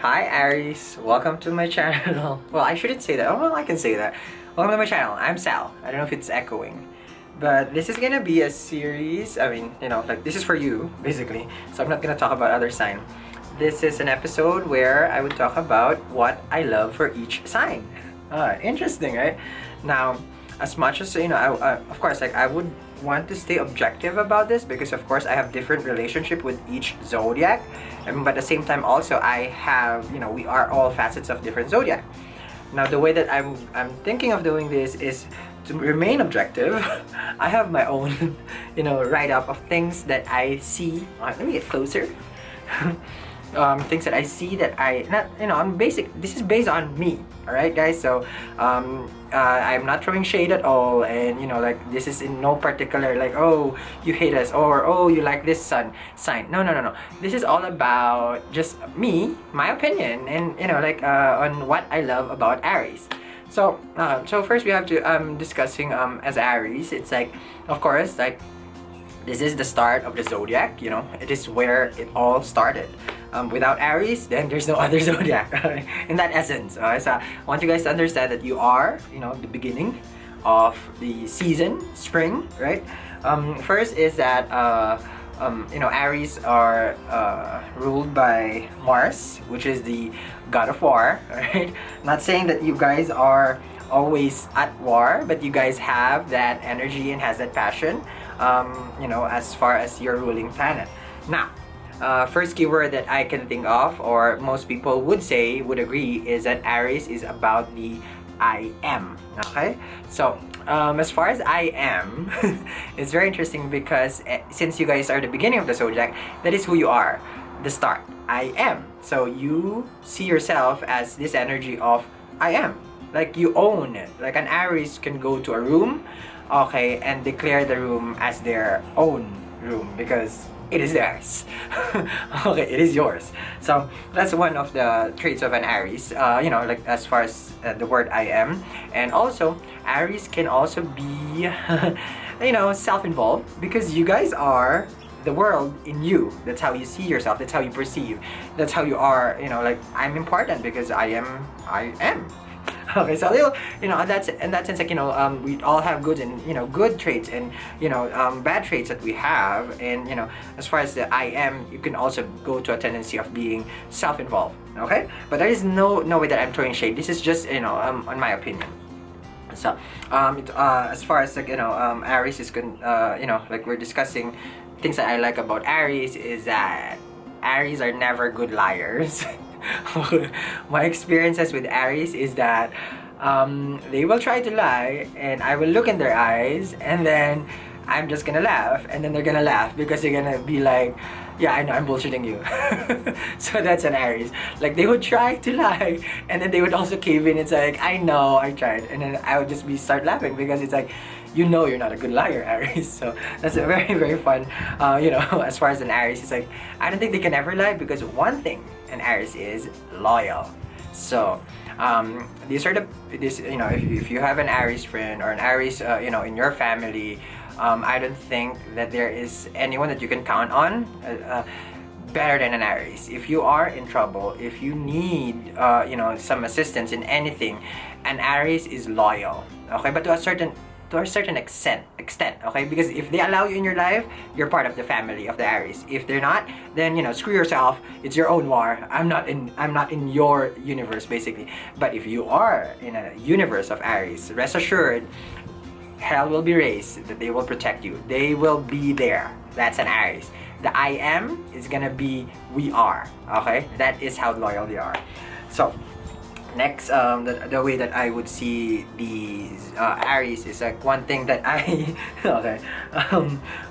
Hi Aries, welcome to my channel. Well, I shouldn't say that. Oh, well, I can say that. Welcome to my channel. I'm Sal. I don't know if it's echoing, but this is gonna be a series. I mean, like this is for you, basically. So I'm not gonna talk about other sign. This is an episode where I would talk about what I love for each sign. Interesting, right? Now, as much as of course, like I would want to stay objective about this because of course I have different relationship with each zodiac, but at the same time also I have we are all facets of different zodiac. Now the way that I'm thinking of doing this is to remain objective. I have my own write up of things that I see. Let me get closer. Things that I see that I not I'm basic. This is based on me. All right, guys. So I'm not throwing shade at all, and like this is in no particular like, oh, you hate us, or oh, you like this sign. No. This is all about just me, my opinion, and like on what I love about Aries. So first we have to discussing as Aries. It's like, of course, like this is the start of the zodiac. It is where it all started. Without Aries, then there's no other zodiac in that essence. So I want you guys to understand that you are, the beginning of the season, spring, right? First is that, Aries are ruled by Mars, which is the god of war, right? Not saying that you guys are always at war, but you guys have that energy and has that passion, as far as your ruling planet. Now, first keyword that I can think of, or most people would agree, is that Aries is about the I am. Okay, so as far as I am, it's very interesting because since you guys are the beginning of the zodiac, that is who you are, the start. I am. So you see yourself as this energy of I am. Like you own it. Like an Aries can go to a room, okay, and declare the room as their own room because it is theirs. Okay, it is yours. So that's one of the traits of an Aries, like as far as the word I am. And also Aries can also be self-involved because you guys are the world in you. That's how you see yourself, that's how you perceive, that's how you are. Like I'm important because I am. Okay, so that's in that sense, like we all have good and good traits and bad traits that we have, and as far as the I am, you can also go to a tendency of being self-involved. Okay, but there is no way that I'm throwing shade. This is just on my opinion. So as far as like Aries is like we're discussing things that I like about Aries is that Aries are never good liars. My experiences with Aries is that they will try to lie and I will look in their eyes and then I'm just gonna laugh, and then they're gonna laugh because they're gonna be like, yeah, I know, I'm bullshitting you. So that's an Aries. Like they would try to lie and then they would also cave in. It's like, I know, I tried, and then I would just start laughing because it's like, you're not a good liar, Aries. So that's a very, very fun, as far as an Aries, it's like, I don't think they can ever lie because one thing an Aries is loyal. So these are if you have an Aries friend or an Aries, in your family, I don't think that there is anyone that you can count on better than an Aries. If you are in trouble, if you need some assistance in anything, an Aries is loyal. Okay, but to a certain extent, okay? Because if they allow you in your life, you're part of the family of the Aries. If they're not, then screw yourself. It's your own war. I'm not in your universe, basically. But if you are in a universe of Aries, rest assured, hell will be raised that they will protect you. They will be there. That's an Aries. The I am is gonna be we are. Okay, that is how loyal they are. So next, the way that I would see the Aries is like one thing that I okay.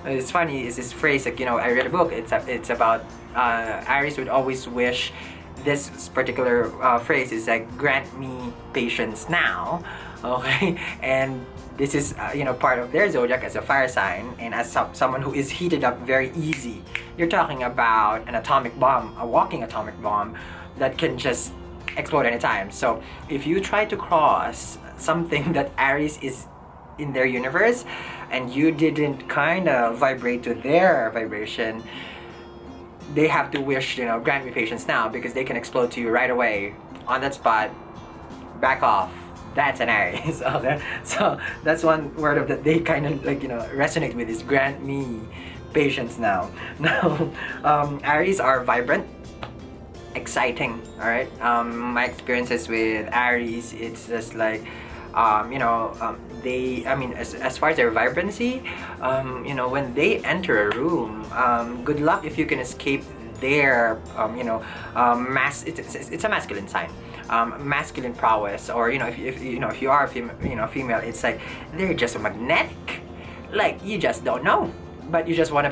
It's funny is this phrase, like I read a book. It's about Aries would always wish this particular phrase is like, grant me patience now. Okay, and this is part of their zodiac as a fire sign, and as someone who is heated up very easy. You're talking about an atomic bomb, a walking atomic bomb that can just explode anytime. So if you try to cross something that Aries is in their universe and you didn't kind of vibrate to their vibration, they have to wish, grant me patience now, because they can explode to you right away on that spot. Back off. That's an Aries. Okay, so that's one word of that they kind of like resonate with, is grant me patience now. Now, Aries are vibrant, exciting. All right. My experiences with Aries, it's just like, they. I mean, as far as their vibrancy, when they enter a room, good luck if you can escape their, it's a masculine sign. Masculine prowess, or if you are female, it's like they're just magnetic. Like, you just don't know, but you just want a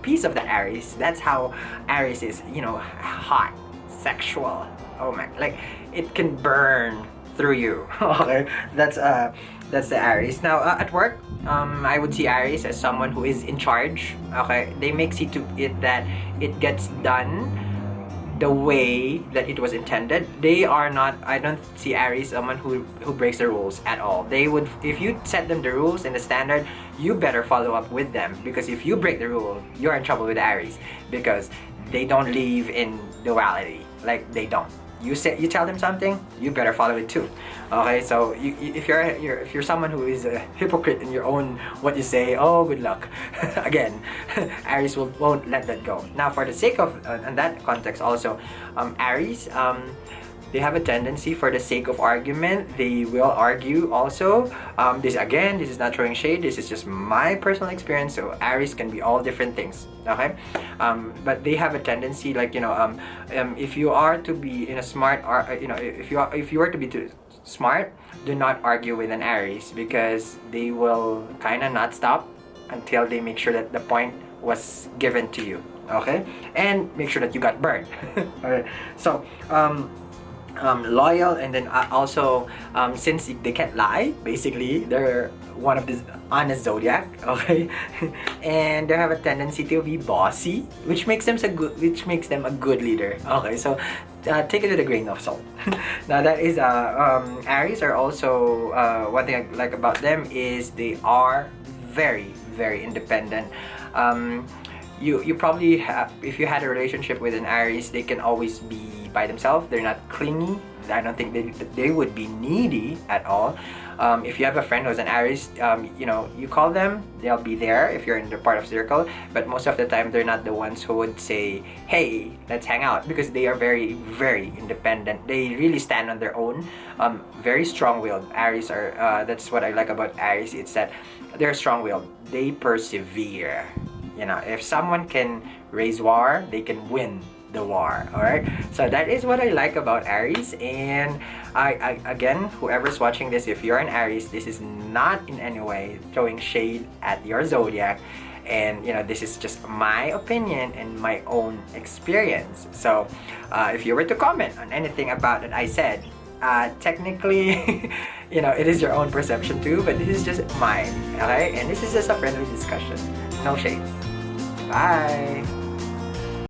piece of the Aries. That's how Aries is. Hot, sexual. Oh my, like it can burn through you. Okay, that's the Aries. Now, at work, I would see Aries as someone who is in charge. Okay, they make see to it that it gets done the way that it was intended. They are not. I don't see Aries someone who breaks the rules at all. They would, if you set them the rules and the standard, you better follow up with them, because if you break the rule, you're in trouble with Aries, because they don't live in duality. Like, they don't. You tell them something, you better follow it too. Okay, so if you're someone who is a hypocrite in your own what you say, oh, good luck. Again, Aries won't let that go. Now, for the sake of in that context also, Aries, they have a tendency, for the sake of argument, they will argue also. This is not throwing shade. This is just my personal experience. So Aries can be all different things. Okay, but they have a tendency, like if you are to be in a smart, or if you are to be too smart, do not argue with an Aries, because they will kind of not stop until they make sure that the point was given to you. Okay, and make sure that you got burned. Alright, so loyal, and then also since they can't lie, basically they're one of the honest zodiac. Okay, and they have a tendency to be bossy, which makes them a good leader. Okay, so take it with a grain of salt. Now, that is Aries are also one thing I like about them is they are very, very independent. You probably have, if you had a relationship with an Aries, they can always be by themselves. They're not clingy. I don't think they would be needy at all. If you have a friend who's an Aries, you call them, they'll be there if you're in the part of circle. But most of the time, they're not the ones who would say, "Hey, let's hang out," because they are very, very independent. They really stand on their own. Very strong-willed. Aries are. That's what I like about Aries. It's that they're strong-willed. They persevere. If someone can raise war, they can win the war. All right, so that is what I like about Aries. And I again, whoever's watching this, if you're an Aries, this is not in any way throwing shade at your zodiac, and this is just my opinion and my own experience. So if you were to comment on anything about that I said, technically it is your own perception too, but this is just mine. Okay, and this is just a friendly discussion, no shade. Bye.